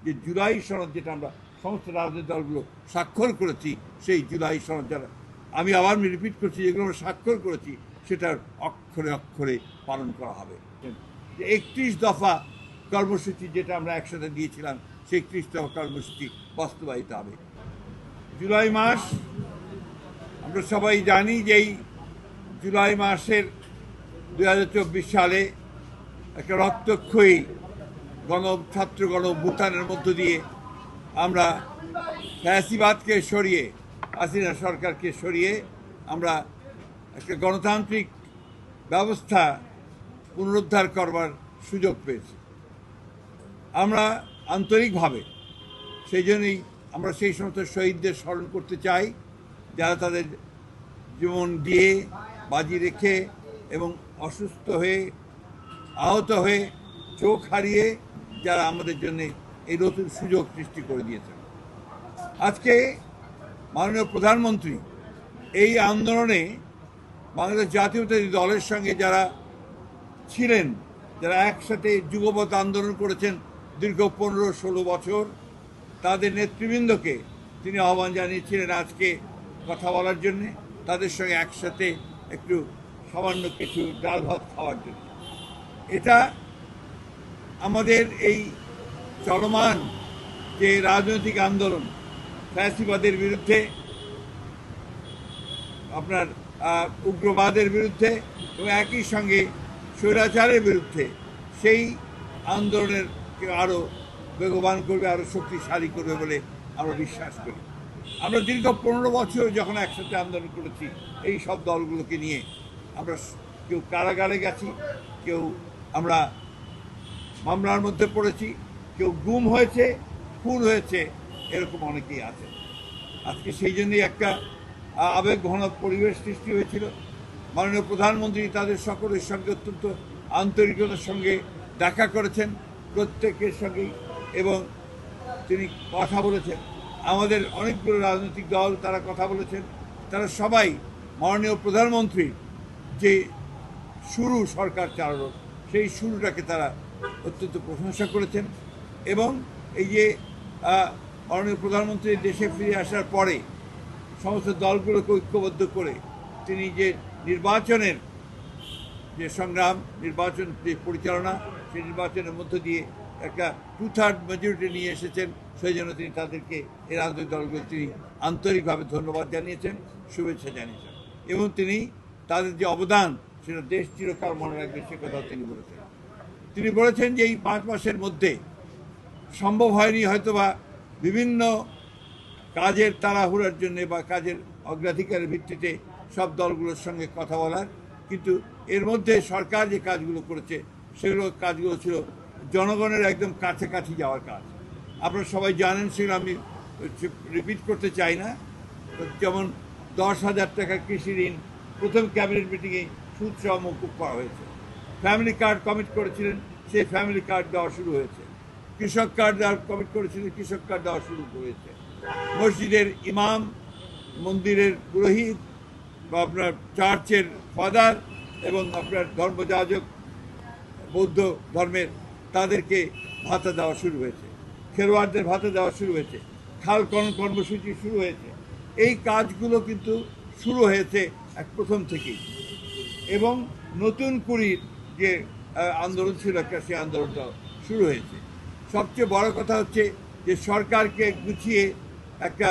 যে জুলাই সনদ যেটা আমরা সমস্ত রাজনৈতিক দলগুলো স্বাক্ষর করেছি, সেই জুলাই সনদ যারা, আমি আবার রিপিট করছি, যেগুলো আমরা স্বাক্ষর করেছি সেটার অক্ষরে অক্ষরে পালন করা হবে। যে 31 দফা কর্মসূচি যেটা আমরা একসাথে দিয়েছিলাম, সেই 31 দফা কর্মসূচি বাস্তবায়িত হবে। জুলাই মাস আমরা সবাই জানি যে এই জুলাই মাসের 2024 সালে একটা রক্তক্ষয়ী ছাত্র গণ অভ্যুত্থানের মধ্য দিয়ে আমরা ফ্যাসিবাদকে সরিয়ে, হাসিনা সরকারকে সরিয়ে আমরা একটা গণতান্ত্রিক ব্যবস্থা পুনরুদ্ধার করবার সুযোগ পেয়েছি। আমরা আন্তরিকভাবে সেই জন্যই আমরা সেই সমস্ত শহীদদের স্মরণ করতে চাই, যারা তাদের জীবন দিয়ে বাজি রেখে এবং অসুস্থ হয়ে, আহত হয়ে, চোখ হারিয়ে যারা আমাদের জন্য এই নতুন সুযোগ সৃষ্টি করে দিয়েছেন। আজকে মাননীয় প্রধানমন্ত্রী এই আন্দোলনে বাংলাদেশ জাতীয়তাবাদী দলের সঙ্গে যারা ছিলেন, যারা একসাথে যুগপৎ আন্দোলন করেছেন দীর্ঘ 15-16 বছর, তাদের নেতৃবৃন্দকে তিনি আহ্বান জানিয়েছিলেন আজকে কথা বলার জন্যে, তাদের সঙ্গে একসাথে একটু সামান্য কিছু ডাল ভাত খাওয়ার জন্য। এটা আমাদের এই চলমান যে রাজনৈতিক আন্দোলন ফ্যাসিবাদের বিরুদ্ধে, আপনার উগ্রবাদের বিরুদ্ধে এবং একই সঙ্গে স্বৈরাচারের বিরুদ্ধে, সেই আন্দোলনের আরও বেগবান করবে, আরও শক্তিশালী করবে বলে আমরা বিশ্বাস করি। আমরা দীর্ঘ 15 বছর যখন একসাথে আন্দোলন করেছি এই সব দলগুলোকে নিয়ে, আমরা কেউ কারাগারে গেছি, কেউ আমরা মামলার মধ্যে পড়েছি, কেউ গুম হয়েছে, খুন হয়েছে, এরকম অনেকেই আছে। আজকে সেই জন্যই একটা আবেগঘন পরিবেশ সৃষ্টি হয়েছিল। মাননীয় প্রধানমন্ত্রী তাদের সকলের সঙ্গে অত্যন্ত আন্তরিকতার সঙ্গে দেখা করেছেন, প্রত্যেকের সঙ্গেই, এবং তিনি কথা বলেছেন। আমাদের অনেকগুলো রাজনৈতিক দল তারা কথা বলেছেন, তারা সবাই মাননীয় প্রধানমন্ত্রীর যে শুরু সরকার চালানো, সেই শুরুটাকে তারা অত্যন্ত প্রশংসা করেছেন। এবং এই যে মাননীয় প্রধানমন্ত্রী দেশে ফিরে আসার পরে সমস্ত দলগুলোকে ঐক্যবদ্ধ করে তিনি যে নির্বাচনের যে সংগ্রাম, নির্বাচন যে পরিচালনা, সেই নির্বাচনের মধ্য দিয়ে একটা 2/3 মেজরিটি নিয়ে এসেছেন, সেই জন্য তিনি তাদেরকে এই রাজনৈতিক দলগুলো তিনি আন্তরিকভাবে ধন্যবাদ জানিয়েছেন, শুভেচ্ছা জানিয়েছেন। এবং তিনি তাদের যে অবদান সেটা দেশ চিরকাল মনে রাখবে, সে কথাও তিনি বলেছেন। তিনি বলেছেন যে এই 5 মাসের মধ্যে সম্ভব হয়নি হয়তোবা বিভিন্ন কাজের তাড়াহুড়ার জন্য বা কাজের অগ্রাধিকারের ভিত্তিতে সব দলগুলোর সঙ্গে কথা বলার, কিন্তু এর মধ্যে সরকার যে কাজগুলো করেছে সেগুলো কাজগুলো ছিল জনগণের একদম কাছাকাছি যাওয়ার কাজ। আপনারা সবাই জানেন, সেগুলো আমি রিপিট করতে চাই না। যেমন 10,000 টাকার কৃষি ঋণ প্রথম ক্যাবিনেট মিটিংয়ে সুদ সহ মওকুফ করা হয়েছে। ফ্যামিলি কার্ড কমিট করেছিলেন, সেই ফ্যামিলি কার্ড দেওয়া শুরু হয়েছে। কৃষক কার্ড দেওয়ার কমিট করেছিলেন, কৃষক কার্ড দেওয়া শুরু হয়েছে। মসজিদের ইমাম, মন্দিরের পুরোহিত বা আপনার চার্চের ফাদার এবং আপনার ধর্মযাজক বৌদ্ধ ধর্মের, তাদেরকে ভাতা দেওয়া শুরু হয়েছে। খেলোয়াড়দের ভাতা দেওয়া শুরু হয়েছে। খাল খনন কর্মসূচি শুরু হয়েছে। এই কাজগুলো কিন্তু শুরু হয়েছে প্রথম থেকেই। এবং নতুন কুড়ির যে আন্দোলন ছিল একটা, সেই আন্দোলনটা শুরু হয়েছে। সবচেয়ে বড় কথা হচ্ছে যে সরকারকে গুছিয়ে একটা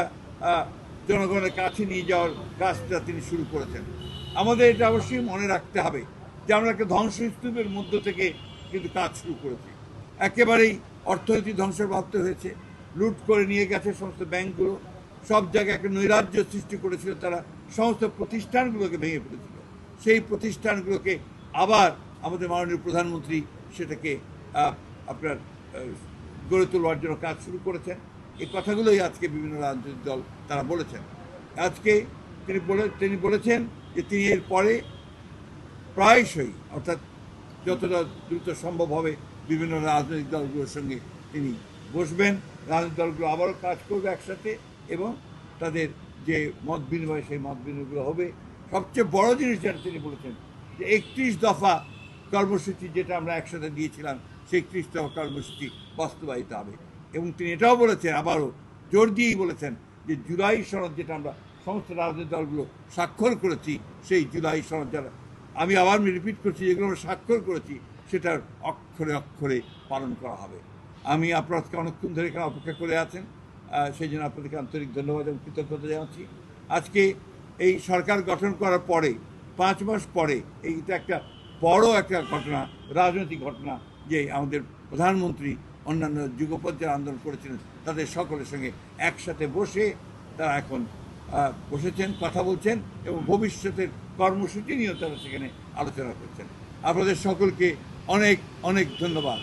জনগণের কাছে নিয়ে যাওয়ার কাজটা তিনি শুরু করেছেন। আমাদের এটা অবশ্যই মনে রাখতে হবে যে আমরা একটা ধ্বংসস্তূপের মধ্য থেকে কিন্তু কাজ শুরু করেছি। একেবারেই অর্থনীতি ধ্বংসপ্রাপ্ত হয়েছে, লুট করে নিয়ে গেছে সমস্ত ব্যাংকগুলো, সব জায়গায় একটা নৈরাজ্য সৃষ্টি করেছিল তারা, সমস্ত প্রতিষ্ঠানগুলোকে ভেঙে ফেলেছিল। সেই প্রতিষ্ঠানগুলোকে আবার আমাদের মাননীয় প্রধানমন্ত্রী সেটাকে আপনার গড়ে তোলবার জন্য কাজ শুরু করেছেন। এই কথাগুলোই আজকে বিভিন্ন রাজনৈতিক দল তারা বলেছেন। আজকে তিনি বলেছেন যে তিনি এর পরে প্রায়শই, অর্থাৎ যতটা দ্রুত সম্ভব হবে, বিভিন্ন রাজনৈতিক দলগুলোর সঙ্গে তিনি বসবেন, রাজনৈতিক দলগুলো আবারও কাজ করবে একসাথে, এবং তাদের যে মত বিনিময়, সেই মত বিনিময়গুলো হবে। সবচেয়ে বড় জিনিস যেটা তিনি বলেছেন যে 31 দফা কর্মসূচি যেটা আমরা একসাথে দিয়েছিলাম, সেই 31 দফা কর্মসূচি বাস্তবায়িত হবে। এবং তিনি এটাও বলেছেন, আবারও জোর দিয়েই বলেছেন যে জুলাই সনদ যেটা আমরা সমস্ত রাজনৈতিক দলগুলো স্বাক্ষর করেছি, সেই জুলাই সনদ যারা, আমি আবার রিপিট করছি, যেগুলো আমরা স্বাক্ষর করেছি সেটার অক্ষরে অক্ষরে পালন করা হবে। আমি আপনাদেরকে অনেকক্ষণ ধরে এখানে অপেক্ষা করে আছেন, সেই জন্য আপনাদেরকে আন্তরিক ধন্যবাদ এবং কৃতজ্ঞতা জানাচ্ছি। আজকে এই সরকার গঠন করার পরে 5 মাস পরে এইটা একটা বড় একটা ঘটনা, রাজনৈতিক ঘটনা, যে আমাদের প্রধানমন্ত্রী অন্যান্য যুগপৎ যারা আন্দোলন করেছিলেন তাদের সকলের সঙ্গে একসাথে বসে তারা এখন বসেছেন, কথা বলছেন এবং ভবিষ্যতের কর্মসূচি নিয়েও তারা সেখানে আলোচনা করছেন। আপনাদের সকলকে অনেক অনেক ধন্যবাদ।